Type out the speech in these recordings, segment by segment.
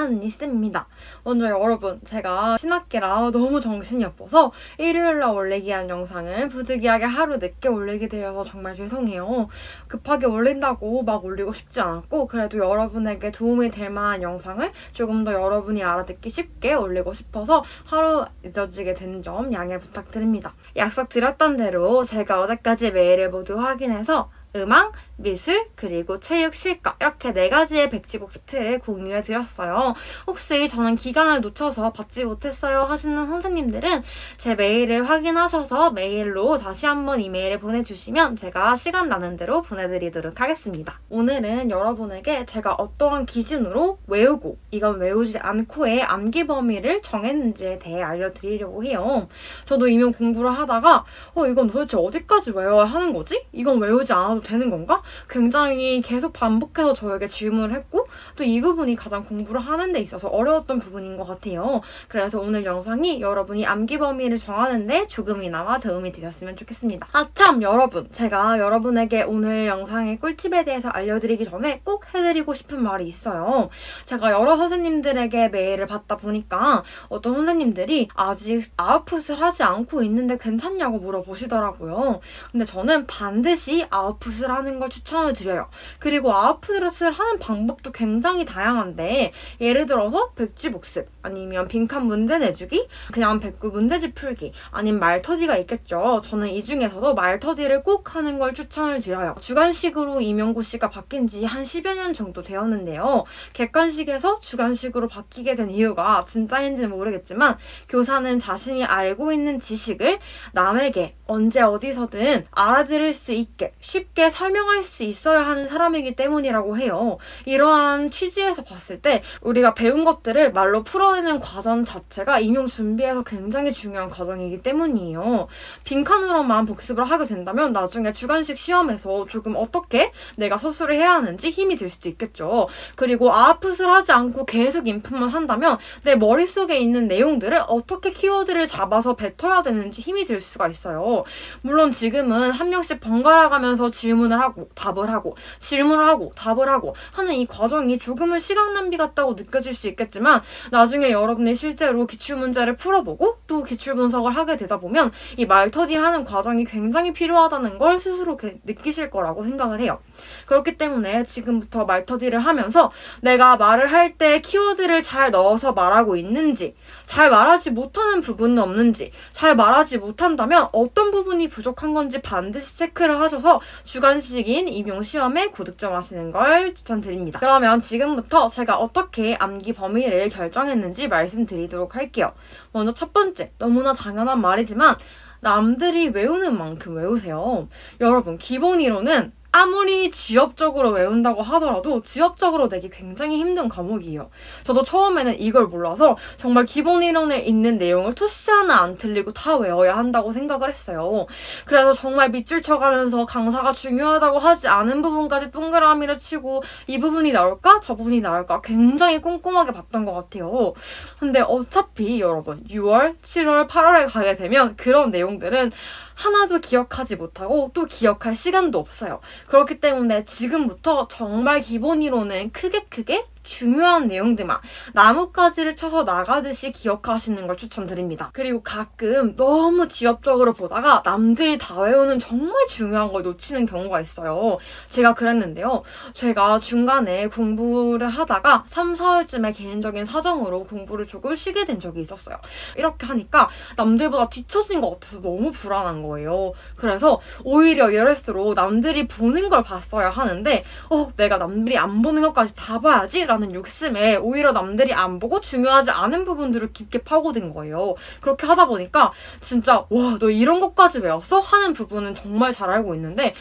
한 니쌤입니다. 먼저 여러분, 제가 신학기라 너무 정신이 없어서 일요일날 올리기 한 영상을 부득이하게 하루 늦게 올리게 되어서 정말 죄송해요. 급하게 올린다고 막 올리고 싶지 않았고, 그래도 여러분에게 도움이 될 만한 영상을 조금 더 여러분이 알아듣기 쉽게 올리고 싶어서 하루 늦어지게 된 점 양해 부탁드립니다. 약속드렸던 대로 제가 어제까지 메일을 모두 확인해서 음악, 미술, 그리고 체육, 실과 이렇게 4가지의 백지국스트를 공유해드렸어요. 혹시 저는 기간을 놓쳐서 받지 못했어요 하시는 선생님들은 제 메일을 확인하셔서 메일로 다시 한번 이메일을 보내주시면 제가 시간 나는 대로 보내드리도록 하겠습니다. 오늘은 여러분에게 제가 어떠한 기준으로 외우고 이건 외우지 않고의 암기 범위를 정했는지에 대해 알려드리려고 해요. 저도 이명 공부를 하다가 이건 도대체 어디까지 외워야 하는 거지? 이건 외우지 않아도 되는 건가? 굉장히 계속 반복해서 저에게 질문을 했고 또 이 부분이 가장 공부를 하는 데 있어서 어려웠던 부분인 것 같아요. 그래서 오늘 영상이 여러분이 암기 범위를 정하는데 조금이나마 도움이 되셨으면 좋겠습니다. 참 여러분, 제가 여러분에게 오늘 영상의 꿀팁에 대해서 알려드리기 전에 꼭 해드리고 싶은 말이 있어요. 제가 여러 선생님들에게 메일을 받다 보니까 어떤 선생님들이 아직 아웃풋을 하지 않고 있는데 괜찮냐고 물어보시더라고요. 근데 저는 반드시 아웃풋을 하는 걸 추천을 드려요. 그리고 아웃풋을 하는 방법도 굉장히 다양한데, 예를 들어서 백지 복습, 아니면 빈칸 문제 내주기, 그냥 백구 문제집 풀기, 아니면 말터디가 있겠죠. 저는 이 중에서도 말터디를 꼭 하는 걸 추천을 드려요. 주관식으로 임용고시가 바뀐 지 한 10여 년 정도 되었는데요. 객관식에서 주관식으로 바뀌게 된 이유가 진짜인지는 모르겠지만, 교사는 자신이 알고 있는 지식을 남에게 언제 어디서든 알아들을 수 있게 쉽게 설명할 수 있어야 하는 사람이기 때문이라고 해요. 이러한 취지에서 봤을 때 우리가 배운 것들을 말로 풀어내는 과정 자체가 임용 준비에서 굉장히 중요한 과정이기 때문이에요. 빈칸으로만 복습을 하게 된다면 나중에 주관식 시험에서 조금 어떻게 내가 서술을 해야 하는지 힘이 들 수도 있겠죠. 그리고 아웃풋을 하지 않고 계속 인풋만 한다면 내 머릿속에 있는 내용들을 어떻게 키워드를 잡아서 뱉어야 되는지 힘이 들 수가 있어요. 물론 지금은 한 명씩 번갈아 가면서 질문을 하고 답을 하고 질문을 하고 답을 하고 하는 이 과정이 조금은 시간 낭비 같다고 느껴질 수 있겠지만, 나중에 여러분이 실제로 기출문제를 풀어보고 또 기출분석을 하게 되다 보면 이 말터디 하는 과정이 굉장히 필요하다는 걸 스스로 느끼실 거라고 생각을 해요. 그렇기 때문에 지금부터 말터디를 하면서 내가 말을 할 때 키워드를 잘 넣어서 말하고 있는지, 잘 말하지 못하는 부분은 없는지, 잘 말하지 못한다면 어떤 부분이 부족한 건지 반드시 체크를 하셔서 주관식인 임용시험에 고득점 하시는 걸 추천드립니다. 그러면 지금부터 제가 어떻게 암기 범위를 결정했는지 말씀드리도록 할게요. 먼저 첫 번째, 너무나 당연한 말이지만 남들이 외우는 만큼 외우세요. 여러분, 기본 이론은 아무리 지엽적으로 외운다고 하더라도 지엽적으로 내기 굉장히 힘든 과목이에요. 저도 처음에는 이걸 몰라서 정말 기본 이론에 있는 내용을 토시 하나 안 틀리고 다 외워야 한다고 생각을 했어요. 그래서 정말 밑줄 쳐가면서 강사가 중요하다고 하지 않은 부분까지 동그라미를 치고 이 부분이 나올까? 저 부분이 나올까? 굉장히 꼼꼼하게 봤던 것 같아요. 근데 어차피 여러분 6월, 7월, 8월에 가게 되면 그런 내용들은 하나도 기억하지 못하고 또 기억할 시간도 없어요. 그렇기 때문에 지금부터 정말 기본 이론은 크게 중요한 내용들만 나뭇가지를 쳐서 나가듯이 기억하시는 걸 추천드립니다. 그리고 가끔 너무 지엽적으로 보다가 남들이 다 외우는 정말 중요한 걸 놓치는 경우가 있어요. 제가 그랬는데요. 제가 중간에 공부를 하다가 3, 4월쯤에 개인적인 사정으로 공부를 조금 쉬게 된 적이 있었어요. 이렇게 하니까 남들보다 뒤처진 것 같아서 너무 불안한 거예요. 그래서 오히려 이럴수록 남들이 보는 걸 봤어야 하는데 내가 남들이 안 보는 것까지 다 봐야지 라는 욕심에 오히려 남들이 안 보고 중요하지 않은 부분들을 깊게 파고든 거예요. 그렇게 하다 보니까 진짜 와, 너 이런 것까지 외웠어? 하는 부분은 정말 잘 알고 있는데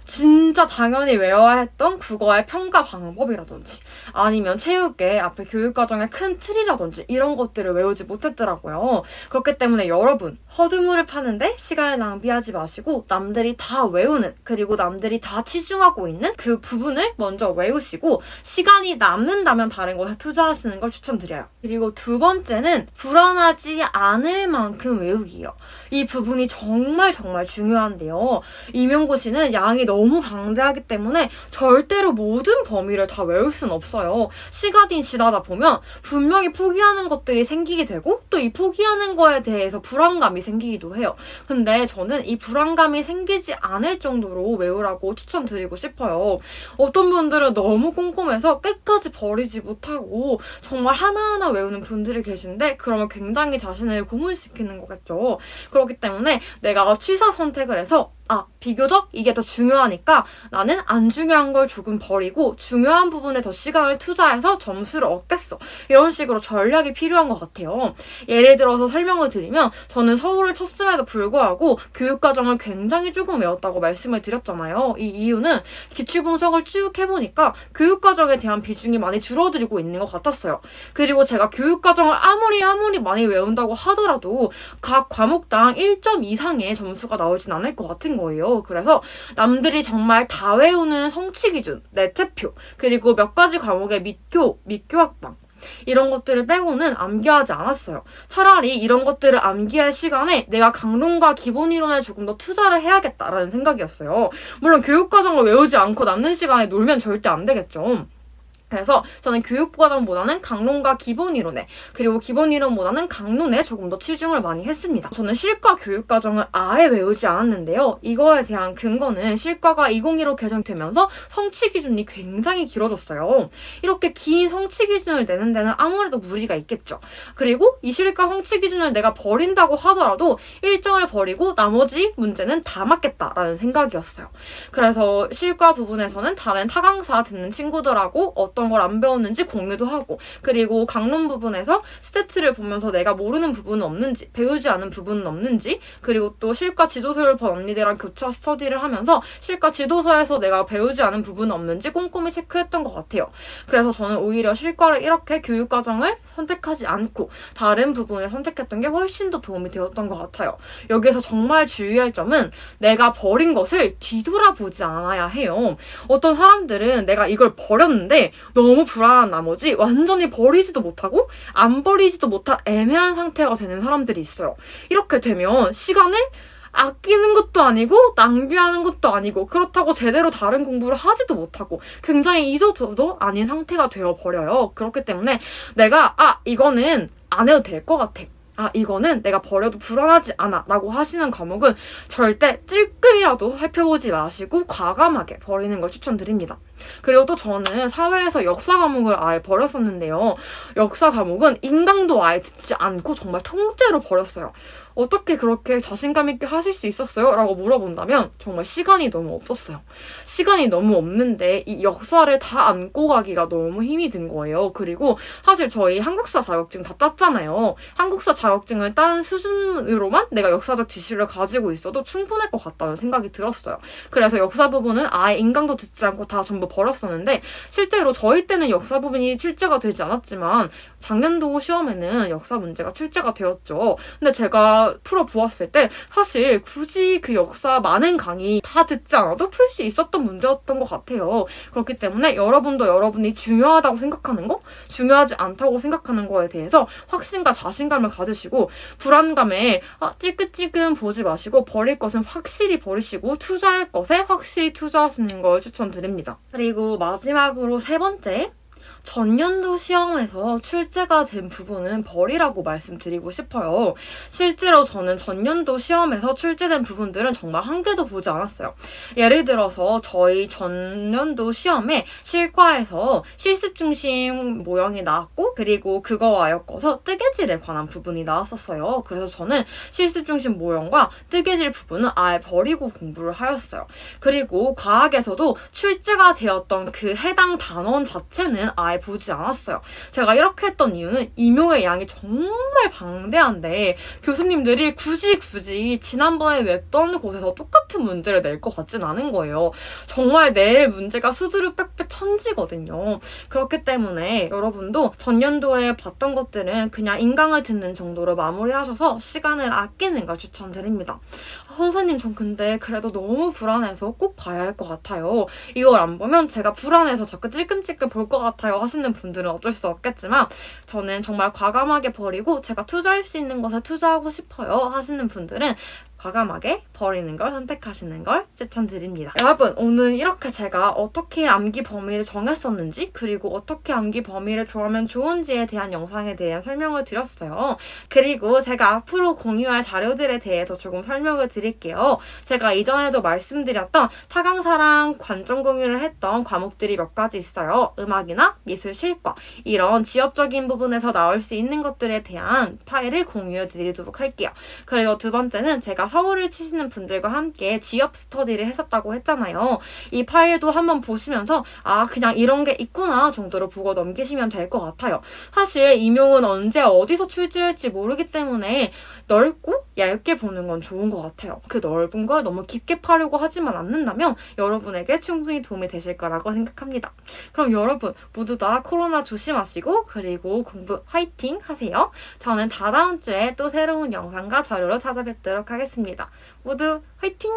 진짜 당연히 외워야 했던 국어의 평가 방법이라든지 아니면 체육의 앞에 교육과정의 큰 틀이라든지 이런 것들을 외우지 못했더라고요. 그렇기 때문에 여러분, 허드물을 파는데 시간을 낭비하지 마시고 남들이 다 외우는, 그리고 남들이 다 치중하고 있는 그 부분을 먼저 외우시고 시간이 남는다면 다른 것에 투자하시는 걸 추천드려요. 그리고 두 번째는 불안하지 않을 만큼 외우기예요. 이 부분이 정말 중요한데요. 임용고시는 양이 너무 방대하기 때문에 절대로 모든 범위를 다 외울 순 없어요. 시간이 지나다 보면 분명히 포기하는 것들이 생기게 되고 또 이 포기하는 거에 대해서 불안감이 생기기도 해요. 근데 저는 이 불안감이 생기지 않을 정도로 외우라고 추천드리고 싶어요. 어떤 분들은 너무 꼼꼼해서 끝까지 버리지 못하고 정말 하나하나 외우는 분들이 계신데 그러면 굉장히 자신을 고문시키는 거겠죠. 그렇기 때문에 내가 취사 선택을 해서 비교적 이게 더 중요하니까 나는 안 중요한 걸 조금 버리고 중요한 부분에 더 시간을 투자해서 점수를 얻겠어. 이런 식으로 전략이 필요한 것 같아요. 예를 들어서 설명을 드리면 저는 서울을 쳤음에도 불구하고 교육과정을 굉장히 조금 외웠다고 말씀을 드렸잖아요. 이 이유는 기출분석을 쭉 해보니까 교육과정에 대한 비중이 많이 줄어들고 있는 것 같았어요. 그리고 제가 교육과정을 아무리 많이 외운다고 하더라도 각 과목당 1점 이상의 점수가 나오진 않을 것 같은 거예요. 그래서 남들이 정말 다 외우는 성취기준, 네트표, 그리고 몇 가지 과목의 밑교학방 이런 것들을 빼고는 암기하지 않았어요. 차라리 이런 것들을 암기할 시간에 내가 강론과 기본이론에 조금 더 투자를 해야겠다라는 생각이었어요. 물론 교육과정을 외우지 않고 남는 시간에 놀면 절대 안 되겠죠. 그래서 저는 교육과정보다는 강론과 기본이론에 그리고 기본이론보다는 강론에 조금 더 치중을 많이 했습니다. 저는 실과 교육과정을 아예 외우지 않았는데요. 이거에 대한 근거는 실과가 2015 개정되면서 성취기준이 굉장히 길어졌어요. 이렇게 긴 성취기준을 내는 데는 아무래도 무리가 있겠죠. 그리고 이 실과 성취기준을 내가 버린다고 하더라도 일정을 버리고 나머지 문제는 다 맞겠다라는 생각이었어요. 그래서 실과 부분에서는 다른 타강사 듣는 친구들하고 어떤 걸 안 배웠는지 공유도 하고 그리고 강론 부분에서 스태트를 보면서 내가 모르는 부분은 없는지 배우지 않은 부분은 없는지 그리고 또 실과 지도서를 본 언니들이랑 교차 스터디를 하면서 실과 지도서에서 내가 배우지 않은 부분은 없는지 꼼꼼히 체크했던 것 같아요. 그래서 저는 오히려 실과를 이렇게 교육과정을 선택하지 않고 다른 부분을 선택했던 게 훨씬 더 도움이 되었던 것 같아요. 여기에서 정말 주의할 점은 내가 버린 것을 뒤돌아보지 않아야 해요. 어떤 사람들은 내가 이걸 버렸는데 너무 불안한 나머지 완전히 버리지도 못하고 안 버리지도 못한 애매한 상태가 되는 사람들이 있어요. 이렇게 되면 시간을 아끼는 것도 아니고 낭비하는 것도 아니고 그렇다고 제대로 다른 공부를 하지도 못하고 굉장히 이조도도 아닌 상태가 되어버려요. 그렇기 때문에 내가 이거는 안 해도 될 것 같아. 이거는 내가 버려도 불안하지 않아 라고 하시는 과목은 절대 찔끔이라도 살펴보지 마시고 과감하게 버리는 걸 추천드립니다. 그리고 또 저는 사회에서 역사 과목을 아예 버렸었는데요. 역사 과목은 인강도 아예 듣지 않고 정말 통째로 버렸어요. 어떻게 그렇게 자신감 있게 하실 수 있었어요? 라고 물어본다면 정말 시간이 너무 없었어요. 시간이 너무 없는데 이 역사를 다 안고 가기가 너무 힘이 든 거예요. 그리고 사실 저희 한국사 자격증 다 땄잖아요. 한국사 자격증을 딴 수준으로만 내가 역사적 지식을 가지고 있어도 충분할 것 같다는 생각이 들었어요. 그래서 역사 부분은 아예 인강도 듣지 않고 다 전부 버렸었는데 실제로 저희 때는 역사 부분이 출제가 되지 않았지만 작년도 시험에는 역사 문제가 출제가 되었죠. 근데 제가 풀어보았을 때 사실 굳이 그 역사 많은 강의 다 듣지 않아도 풀 수 있었던 문제였던 것 같아요. 그렇기 때문에 여러분도 여러분이 중요하다고 생각하는 거, 중요하지 않다고 생각하는 거에 대해서 확신과 자신감을 가지시고 불안감에 찔끔찔끔 보지 마시고 버릴 것은 확실히 버리시고 투자할 것에 확실히 투자하시는 걸 추천드립니다. 그리고 마지막으로 세 번째, 전년도 시험에서 출제가 된 부분은 버리라고 말씀드리고 싶어요. 실제로 저는 전년도 시험에서 출제된 부분들은 정말 한 개도 보지 않았어요. 예를 들어서 저희 전년도 시험에 실과에서 실습 중심 모형이 나왔고 그리고 그거와 엮어서 뜨개질에 관한 부분이 나왔었어요. 그래서 저는 실습 중심 모형과 뜨개질 부분은 아예 버리고 공부를 하였어요. 그리고 과학에서도 출제가 되었던 그 해당 단원 자체는 아예 보지 않았어요. 제가 이렇게 했던 이유는 임용의 양이 정말 방대한데 교수님들이 굳이 지난번에 냈던 곳에서 똑같은 문제를 낼 것 같진 않은 거예요. 정말 낼 문제가 수두룩 빽빽 천지거든요. 그렇기 때문에 여러분도 전년도에 봤던 것들은 그냥 인강을 듣는 정도로 마무리하셔서 시간을 아끼는 걸 추천드립니다. 선생님, 전 근데 그래도 너무 불안해서 꼭 봐야 할 것 같아요. 이걸 안 보면 제가 불안해서 자꾸 찔끔찔끔 볼 것 같아요 하시는 분들은 어쩔 수 없겠지만 저는 정말 과감하게 버리고 제가 투자할 수 있는 것에 투자하고 싶어요 하시는 분들은 과감하게 버리는 걸 선택하시는 걸 추천드립니다. 여러분, 오늘 이렇게 제가 어떻게 암기 범위를 정했었는지 그리고 어떻게 암기 범위를 좋아하면 좋은지에 대한 영상에 대한 설명을 드렸어요. 그리고 제가 앞으로 공유할 자료들에 대해서 조금 설명을 드릴게요. 제가 이전에도 말씀드렸던 타강사랑 관점 공유를 했던 과목들이 몇 가지 있어요. 음악이나 미술, 실과 이런 지엽적인 부분에서 나올 수 있는 것들에 대한 파일을 공유해 드리도록 할게요. 그리고 두 번째는 제가 서울을 치시는 분들과 함께 지엽 스터디를 했었다고 했잖아요. 이 파일도 한번 보시면서 아, 그냥 이런 게 있구나 정도로 보고 넘기시면 될 것 같아요. 사실 임용은 언제 어디서 출제할지 모르기 때문에 넓고 얇게 보는 건 좋은 것 같아요. 그 넓은 걸 너무 깊게 파려고 하지만 않는다면 여러분에게 충분히 도움이 되실 거라고 생각합니다. 그럼 여러분 모두 다 코로나 조심하시고 그리고 공부 화이팅 하세요. 저는 다다음 주에 또 새로운 영상과 자료로 찾아뵙도록 하겠습니다. 모두 화이팅!